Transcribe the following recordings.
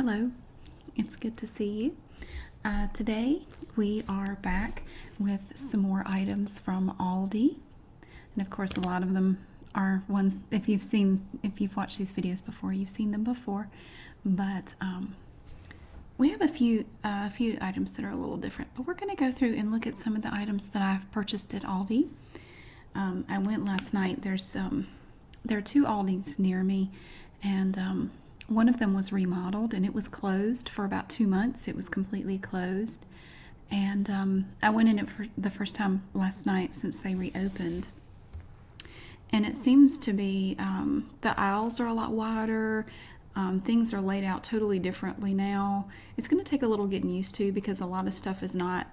Hello, it's good to see you. Today we are back with some more items from Aldi. And of course, a lot of them are ones, if you've watched these videos before, you've seen them before. But we have a few items that are a little different. But we're going to go through and look at some of the items that I've purchased at Aldi. I went last night. There are two Aldis near me, and one of them was remodeled, and it was closed for about 2 months. It was completely closed, and I went in it for the first time last night since they reopened. And it seems to be the aisles are a lot wider. Things are laid out totally differently now. It's going to take a little getting used to because a lot of stuff is not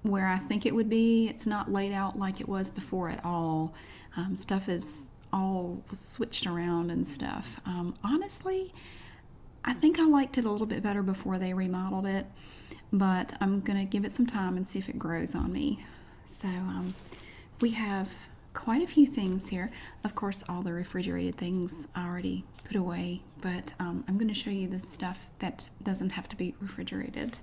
where I think it would be. It's not laid out like it was before at all. Stuff is all switched around and stuff. Honestly, I think I liked it a little bit better before they remodeled it, but I'm going to give it some time and see if it grows on me. So we have quite a few things here. Of course, all the refrigerated things I already put away, but I'm going to show you the stuff that doesn't have to be refrigerated.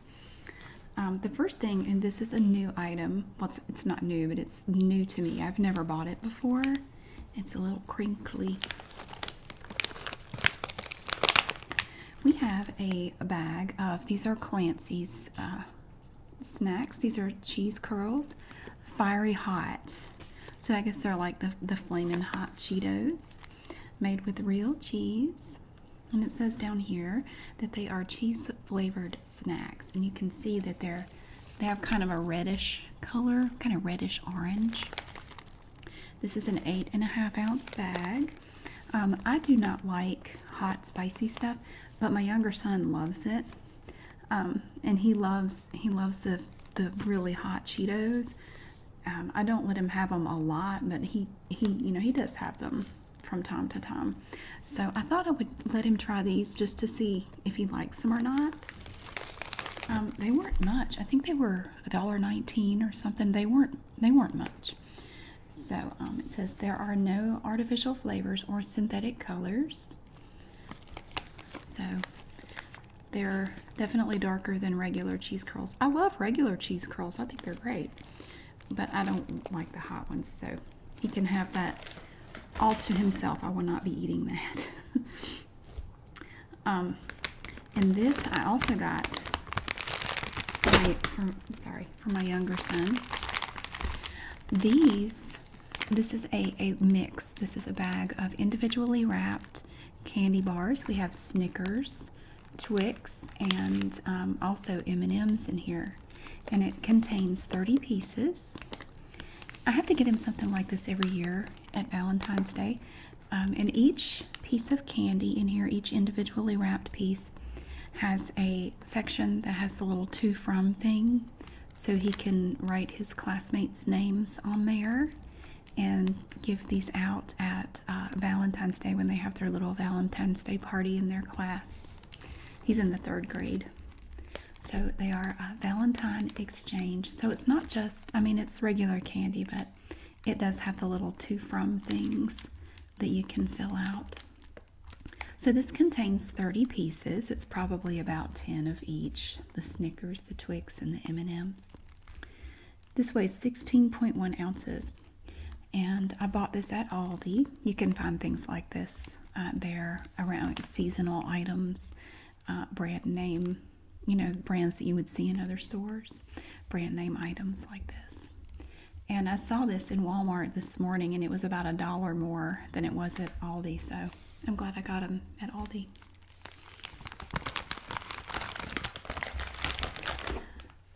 The first thing, and this is a new item. Well, it's not new, but it's new to me. I've never bought it before. It's a little crinkly. We have a bag of, these are Clancy's snacks. These are cheese curls, fiery hot. So I guess they're like the flaming hot Cheetos made with real cheese. And it says down here that they are cheese flavored snacks. And you can see that they have kind of a reddish color, kind of reddish orange. This is an 8.5 ounce bag. I do not like hot spicy stuff, but my younger son loves it. And he loves the really hot Cheetos. I don't let him have them a lot, but he does have them from time to time. So I thought I would let him try these just to see if he likes them or not. They weren't much. I think they were $1.19 or something. They weren't much. So it says there are no artificial flavors or synthetic colors. So they're definitely darker than regular cheese curls. I love regular cheese curls. I think they're great. But I don't like the hot ones, so he can have that all to himself. I will not be eating that. And this I also got for my younger son. This is a mix. This is a bag of individually wrapped candy bars. We have Snickers, Twix, and also M&Ms in here. And it contains 30 pieces. I have to get him something like this every year at Valentine's Day. And each piece of candy in here, each individually wrapped piece, has a section that has the little to from thing, so he can write his classmates' names on there and give these out at Valentine's Day when they have their little Valentine's Day party in their class. He's in the 3rd grade. So they are a Valentine exchange. So it's not just, it's regular candy, but it does have the little to from things that you can fill out. So this contains 30 pieces. It's probably about 10 of each, the Snickers, the Twix, and the M&Ms. This weighs 16.1 ounces. And I bought this at Aldi. You can find things like this there around seasonal items, brand name, brands that you would see in other stores, brand name items like this. And I saw this in Walmart this morning, and it was about $1 more than it was at Aldi, so I'm glad I got them at Aldi.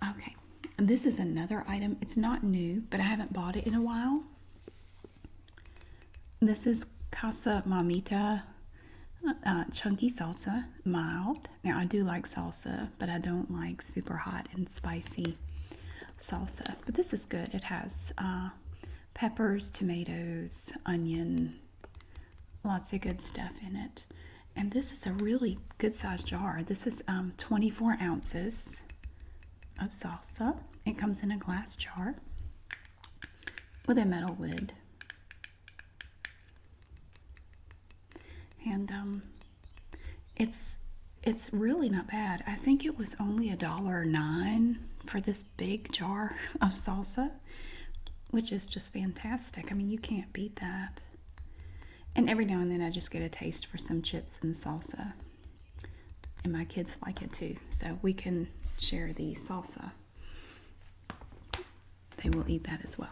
Okay, and this is another item. It's not new, but I haven't bought it in a while. This is Casa Mamita chunky salsa, mild. Now I do like salsa, but I don't like super hot and spicy salsa. But this is good. It has peppers, tomatoes, onion, lots of good stuff in it. And this is a really good sized jar. This is 24 ounces of salsa. It comes in a glass jar with a metal lid. And it's really not bad. I think it was only $1.09 for this big jar of salsa, which is just fantastic. I mean, you can't beat that. And every now and then I just get a taste for some chips and salsa. And my kids like it too, so we can share the salsa. They will eat that as well.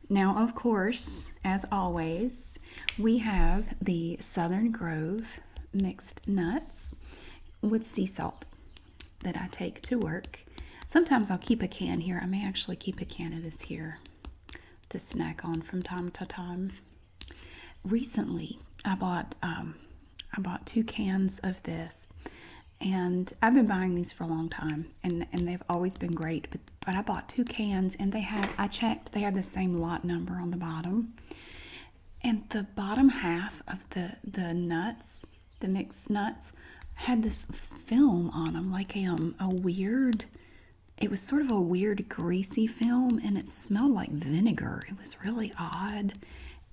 Now, of course, as always, we have the Southern Grove mixed nuts with sea salt that I take to work. Sometimes I'll keep a can here. I may actually keep a can of this here to snack on from time to time. Recently, I bought 2 cans of this, and I've been buying these for a long time, and they've always been great. But I bought 2 cans, and I checked, they had the same lot number on the bottom, and the bottom half of the nuts, the mixed nuts, had this film on them, like a weird. It was sort of a weird greasy film, and it smelled like vinegar. It was really odd.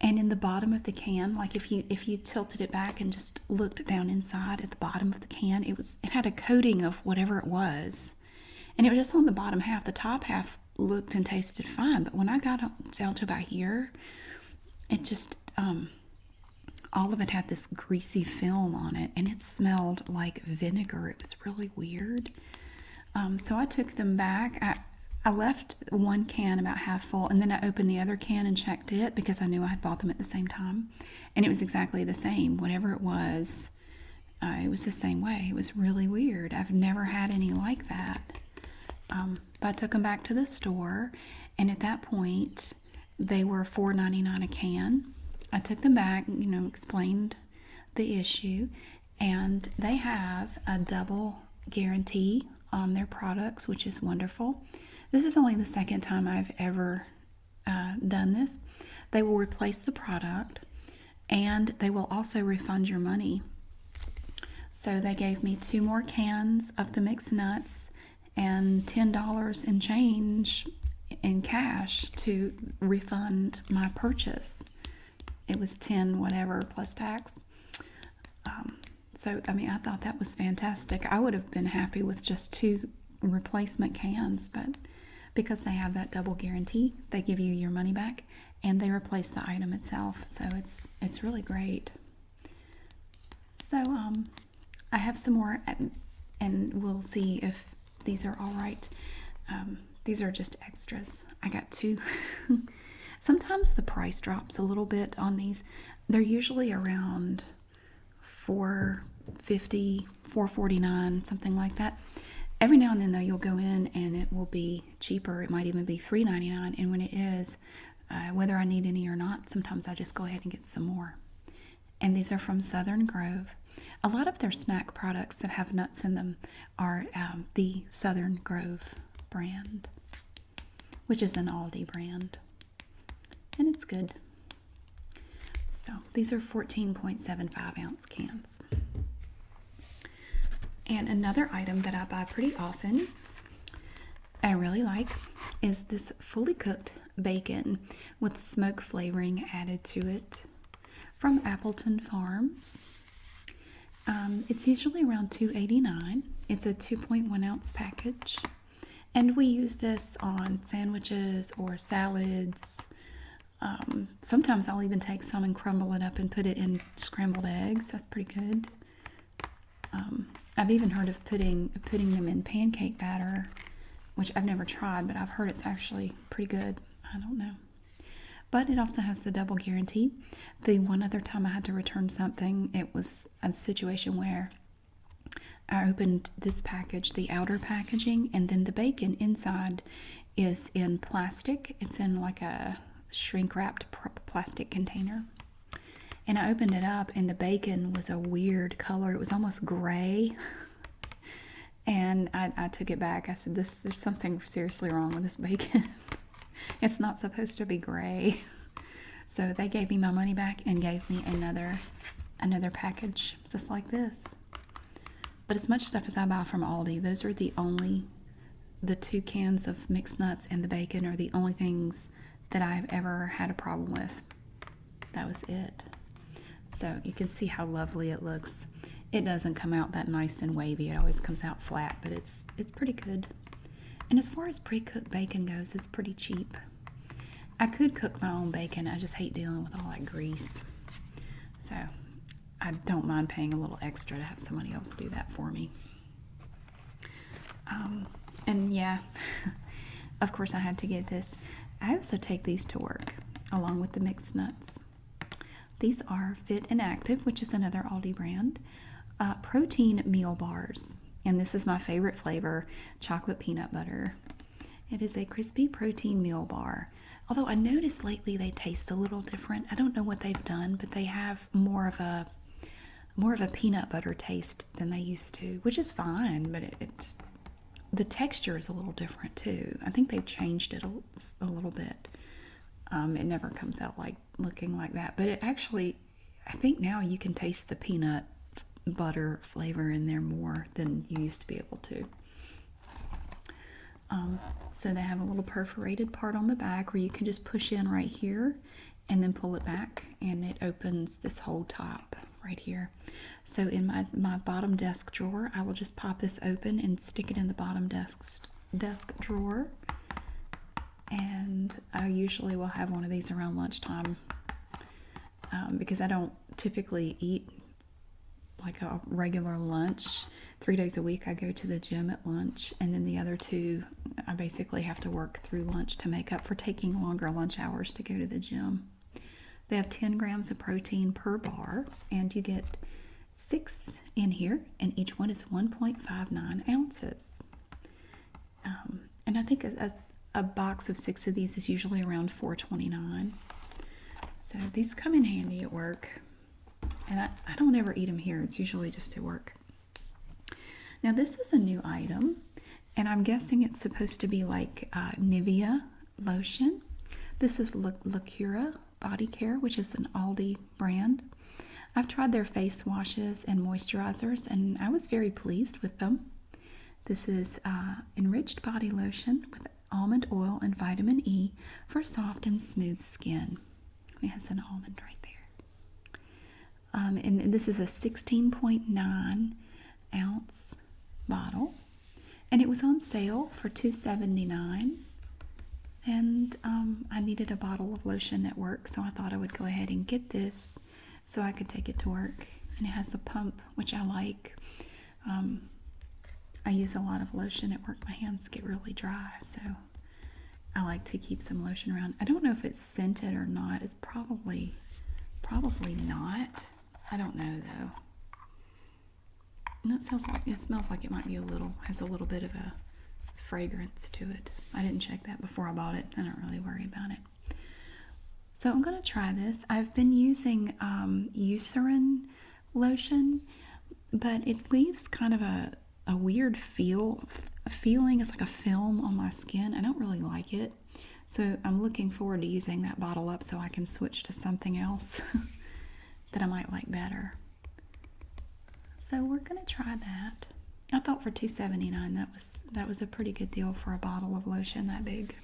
And in the bottom of the can, like if you tilted it back and just looked down inside at the bottom of the can, it had a coating of whatever it was. And it was just on the bottom half. The top half looked and tasted fine, but when I got down to about here, it just all of it had this greasy film on it, and it smelled like vinegar. It was really weird. So I took them back. I left one can about half full, and then I opened the other can and checked it because I knew I had bought them at the same time. And it was exactly the same. Whatever it was the same way. It was really weird. I've never had any like that. But I took them back to the store, and at that point, they were $4.99 a can. I took them back, explained the issue, and they have a double guarantee on their products, which is wonderful. This is only the second time I've ever done this. They will replace the product, and they will also refund your money. So they gave me 2 more cans of the mixed nuts and $10 in change in cash to refund my purchase. It was 10 whatever plus tax. So, I mean, I thought that was fantastic. I would have been happy with just 2 replacement cans, but because they have that double guarantee, they give you your money back, and they replace the item itself. So it's really great. So I have some more, and we'll see if these are all right. These are just extras. I got 2. Sometimes the price drops a little bit on these. They're usually around $4.50, $4.49, something like that. Every now and then, though, you'll go in and it will be cheaper. It might even be $3.99. And when it is, whether I need any or not, sometimes I just go ahead and get some more. And these are from Southern Grove. A lot of their snack products that have nuts in them are the Southern Grove brand, which is an Aldi brand. And it's good. So these are 14.75 ounce cans. And another item that I buy pretty often, I really like, is this fully cooked bacon with smoke flavoring added to it from Appleton Farms. It's usually around $2.89. It's a 2.1 ounce package. And we use this on sandwiches or salads. Sometimes I'll even take some and crumble it up and put it in scrambled eggs. That's pretty good. I've even heard of putting them in pancake batter, which I've never tried, but I've heard it's actually pretty good. I don't know. But it also has the double guarantee. The one other time I had to return something, it was a situation where I opened this package, the outer packaging, and then the bacon inside is in plastic. It's in like a shrink-wrapped plastic container. And I opened it up, and the bacon was a weird color. It was almost gray. And I took it back. I said, there's something seriously wrong with this bacon. It's not supposed to be gray. So they gave me my money back and gave me another package just like this. But as much stuff as I buy from Aldi, those are the 2 cans of mixed nuts and the bacon are the only things that I've ever had a problem with. That was it. So you can see how lovely it looks. it doesn't come out that nice and wavy. It always comes out flat, but it's pretty good. And as far as pre-cooked bacon goes, it's pretty cheap. I could cook my own bacon. I just hate dealing with all that grease. So I don't mind paying a little extra to have somebody else do that for me. And yeah, of course I had to get this. I also take these to work along with the mixed nuts. These are Fit and Active, which is another Aldi brand, protein meal bars. And this is my favorite flavor, chocolate peanut butter. It is a crispy protein meal bar. Although I noticed lately they taste a little different. I don't know what they've done, but they have more of a peanut butter taste than they used to, which is fine, but it's the texture is a little different too. I think they've changed it a little bit. It never comes out like looking like that, but it actually, I think now you can taste the peanut butter flavor in there more than you used to be able to. So they have a little perforated part on the back where you can just push in right here and then pull it back, and it opens this whole top right here. So in my bottom desk drawer, I will just pop this open and stick it in the bottom desk drawer. And I usually will have one of these around lunchtime because I don't typically eat like a regular lunch. 3 days a week I go to the gym at lunch, and then the other 2 I basically have to work through lunch to make up for taking longer lunch hours to go to the gym. They have 10 grams of protein per bar, and you get 6 in here, and each one is 1.59 ounces. And I think a box of 6 of these is usually around $4.29. So these come in handy at work. And I don't ever eat them here. It's usually just at work. Now this is a new item, and I'm guessing it's supposed to be like Nivea Lotion. This is Lacura Body Care, which is an Aldi brand. I've tried their face washes and moisturizers, and I was very pleased with them. This is enriched body lotion with almond oil and vitamin E for soft and smooth skin. It has an almond right there. And this is a 16.9 ounce bottle, and it was on sale for $2.79. And I needed a bottle of lotion at work, so I thought I would go ahead and get this so I could take it to work. And it has a pump, which I like. I use a lot of lotion at work. My hands get really dry, so I like to keep some lotion around. I don't know if it's scented or not. It's probably not. I don't know though. And it smells like it might be has a little bit of a fragrance to it. I didn't check that before I bought it. I don't really worry about it. So I'm going to try this. I've been using Eucerin lotion, but it leaves kind of a weird feeling. It's like a film on my skin. I don't really like it. So I'm looking forward to using that bottle up so I can switch to something else that I might like better. So we're going to try that. I thought for $2.79 that was a pretty good deal for a bottle of lotion that big.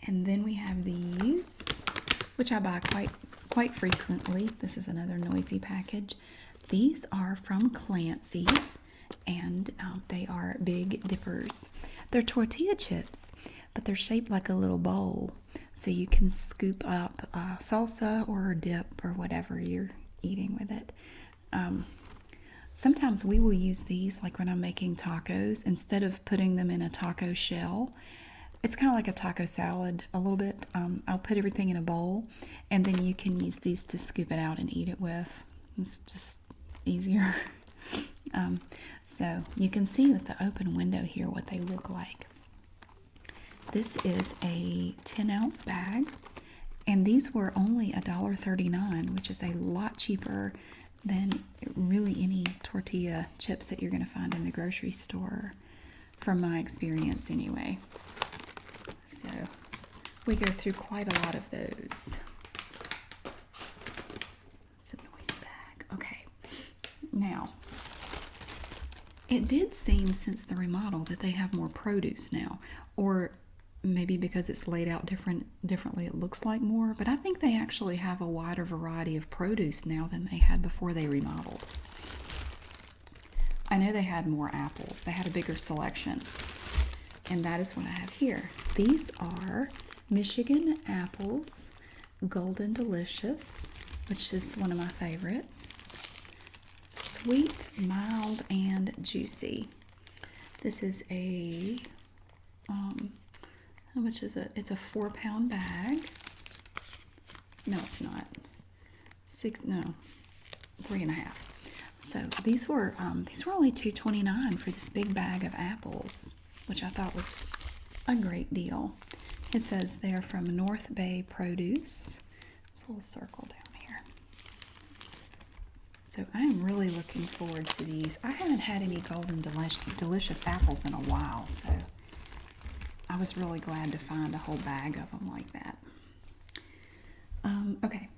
And then we have these, which I buy quite frequently. This is another noisy package. These are from Clancy's, and they are Big Dippers. They're tortilla chips, but they're shaped like a little bowl, so you can scoop up salsa or dip or whatever you're eating with it. Sometimes we will use these, like when I'm making tacos, instead of putting them in a taco shell. It's kind of like a taco salad a little bit. I'll put everything in a bowl, and then you can use these to scoop it out and eat it with. It's just easier. So you can see with the open window here what they look like. This is a 10-ounce bag, and these were only $1.39, which is a lot cheaper than really any tortilla chips that you're going to find in the grocery store, from my experience anyway. So we go through quite a lot of those. It's a noisy bag. Okay. Now, it did seem since the remodel that they have more produce now, or maybe because it's laid out differently, it looks like more, but I think they actually have a wider variety of produce now than they had before they remodeled. I know they had more apples. They had a bigger selection. And that is what I have here. These are Michigan apples, Golden Delicious, which is one of my favorites. Sweet, mild, and juicy. This is a, how much is it? It's a 4-pound bag. No, it's not. 3.5. So these were only $2.29 for this big bag of apples, which I thought was a great deal. It says they're from North Bay Produce. There's a little circle down here. So I am really looking forward to these. I haven't had any Golden Delicious apples in a while, so I was really glad to find a whole bag of them like that. Okay.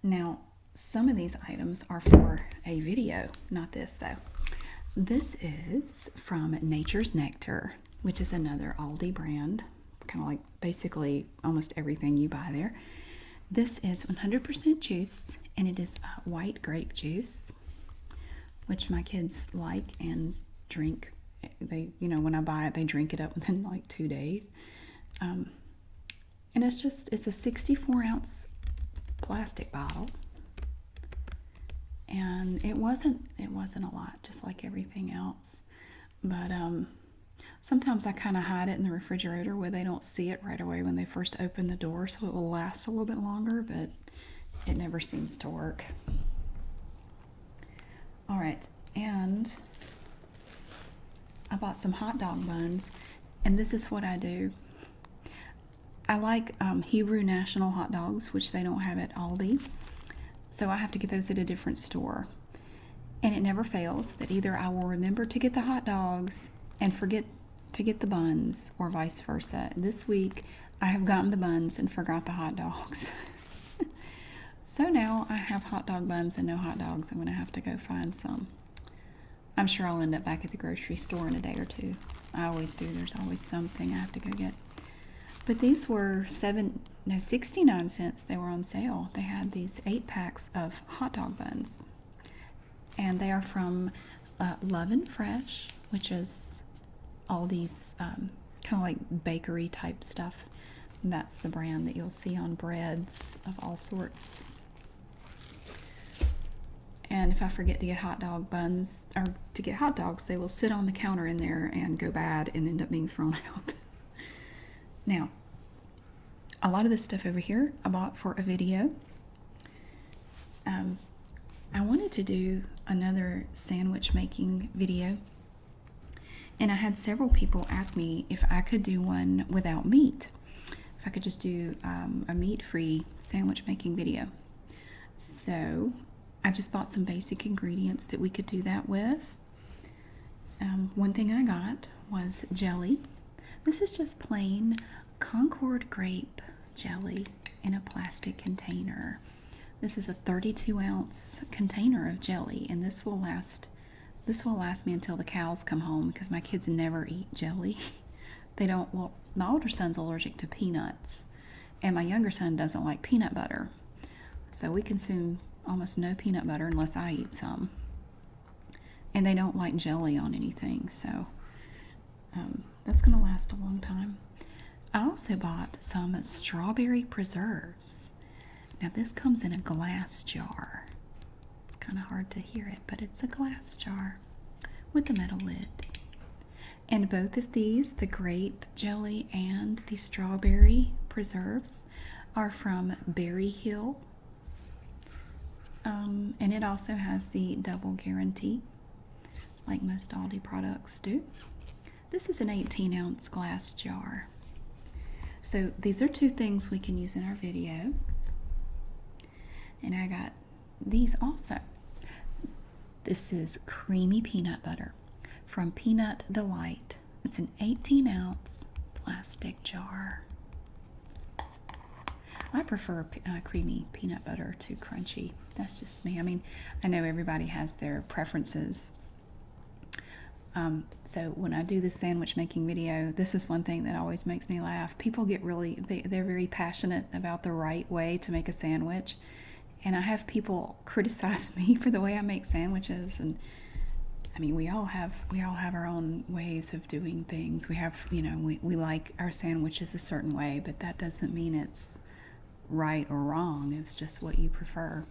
Now, some of these items are for a video, not this though. This is from Nature's Nectar, which is another Aldi brand, kind of like basically almost everything you buy there. This is 100% juice, and it is white grape juice, which my kids like and drink. They, when I buy it, they drink it up within like 2 days. And it's a 64-ounce plastic bottle. And it wasn't a lot, just like everything else. But sometimes I kind of hide it in the refrigerator where they don't see it right away when they first open the door, so it will last a little bit longer, but it never seems to work. All right, and I bought some hot dog buns, and this is what I do. I like Hebrew National hot dogs, which they don't have at Aldi. So I have to get those at a different store. And it never fails that either I will remember to get the hot dogs and forget to get the buns, or vice versa. This week I have gotten the buns and forgot the hot dogs. So now I have hot dog buns and no hot dogs. I'm going to have to go find some. I'm sure I'll end up back at the grocery store in a day or two. I always do. There's always something I have to go get. But these were 69 cents. They were on sale. They had these 8 packs of hot dog buns. And they are from Love and Fresh, which is all these kind of like bakery type stuff. And that's the brand that you'll see on breads of all sorts. And if I forget to get hot dog buns, or to get hot dogs, they will sit on the counter in there and go bad and end up being thrown out. Now, a lot of this stuff over here I bought for a video. I wanted to do another sandwich making video, and I had several people ask me if I could do one without meat. If I could just do a meat-free sandwich making video. So I just bought some basic ingredients that we could do that with. One thing I got was jelly. This is just plain Concord grape jelly in a plastic container. This is a 32-ounce container of jelly, and this will last me until the cows come home, because my kids never eat jelly. They don't. Well, my older son's allergic to peanuts, and my younger son doesn't like peanut butter. So we consume almost no peanut butter unless I eat some. And they don't like jelly on anything, so that's going to last a long time. I also bought some strawberry preserves. Now this comes in a glass jar. It's kind of hard to hear it, but it's a glass jar with a metal lid. And both of these, the grape jelly and the strawberry preserves, are from Berry Hill. And it also has the double guarantee, like most Aldi products do. This is an 18-ounce glass jar. So these are 2 things we can use in our video. And I got these also. This is creamy peanut butter from Peanut Delight. It's an 18-ounce plastic jar. I prefer creamy peanut butter to crunchy. That's just me. I mean, I know everybody has their preferences. So when I do this sandwich making video, this is one thing that always makes me laugh. People get really, they're very passionate about the right way to make a sandwich. And I have people criticize me for the way I make sandwiches. And I mean, we all have our own ways of doing things. We have, we like our sandwiches a certain way, but that doesn't mean it's right or wrong. It's just what you prefer.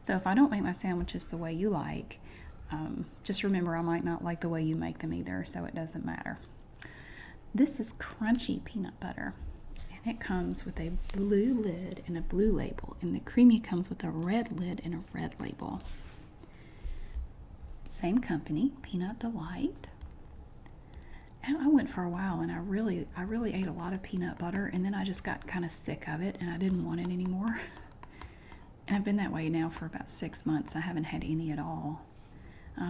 So if I don't make my sandwiches the way you like, just remember I might not like the way you make them either, so it doesn't matter. This is crunchy peanut butter, and it comes with a blue lid and a blue label, and the creamy comes with a red lid and a red label. Same company, Peanut Delight. And I went for a while, and I really ate a lot of peanut butter, and then I just got kind of sick of it, and I didn't want it anymore. And I've been that way now for about 6 months. I haven't had any at all.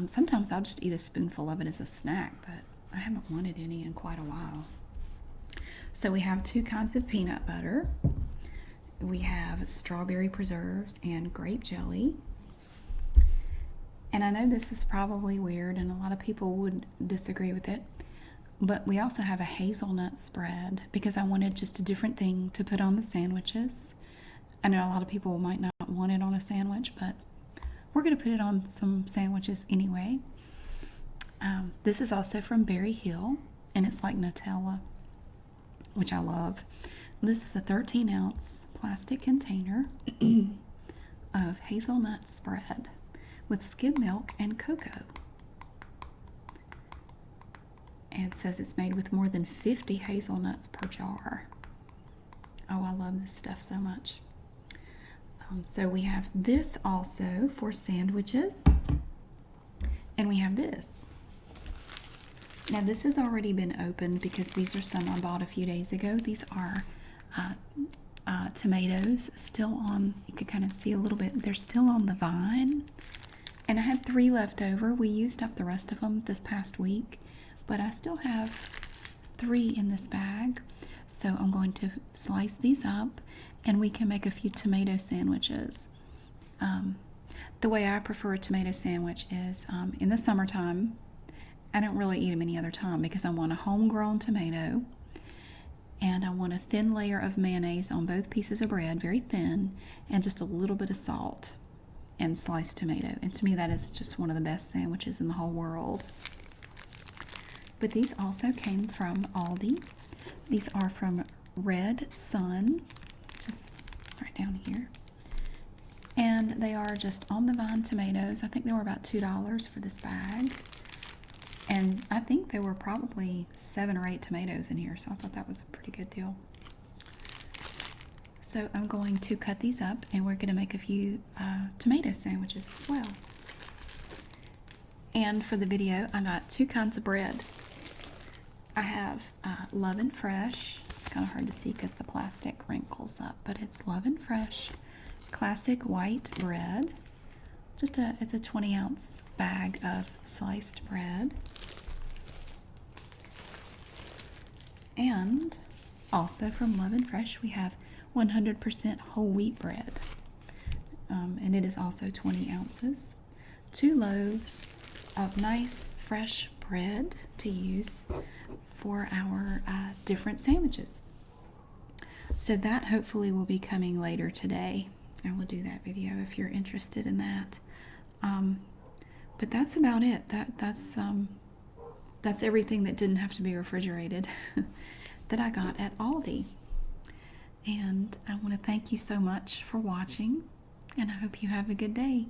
Sometimes I'll just eat a spoonful of it as a snack, but I haven't wanted any in quite a while. So we have 2 kinds of peanut butter. We have strawberry preserves and grape jelly. And I know this is probably weird and a lot of people would disagree with it, but we also have a hazelnut spread because I wanted just a different thing to put on the sandwiches. I know a lot of people might not want it on a sandwich, but we're going to put it on some sandwiches anyway. This is also from Berry Hill, and it's like Nutella, which I love. This is a 13-ounce plastic container of hazelnut spread with skim milk and cocoa. And it says it's made with more than 50 hazelnuts per jar. Oh, I love this stuff so much. So we have this also for sandwiches, and we have this. Now this has already been opened because these are some I bought a few days ago. These are tomatoes still on, you can kind of see a little bit, they're still on the vine. And I had 3 left over. We used up the rest of them this past week, but I still have 3 in this bag. So I'm going to slice these up and we can make a few tomato sandwiches. The way I prefer a tomato sandwich is in the summertime. I don't really eat them any other time because I want a homegrown tomato and I want a thin layer of mayonnaise on both pieces of bread, very thin, and just a little bit of salt and sliced tomato. And to me that is just one of the best sandwiches in the whole world. But these also came from Aldi. These are from Red Sun, just right down here. And they are just on the vine tomatoes. I think they were about $2 for this bag. And I think there were probably 7 or 8 tomatoes in here, so I thought that was a pretty good deal. So I'm going to cut these up and we're going to make a few tomato sandwiches as well. And for the video, I got 2 kinds of bread. I have Love and Fresh. It's kind of hard to see because the plastic wrinkles up, but it's Love and Fresh classic white bread. It's a 20-ounce bag of sliced bread. And also from Love and Fresh, we have 100% whole wheat bread. And it is also 20 ounces. 2 loaves of nice fresh bread to use for our different sandwiches. So that hopefully will be coming later today. I will do that video if you're interested in that. But that's about it. That's everything that didn't have to be refrigerated that I got at Aldi. And I want to thank you so much for watching, and I hope you have a good day.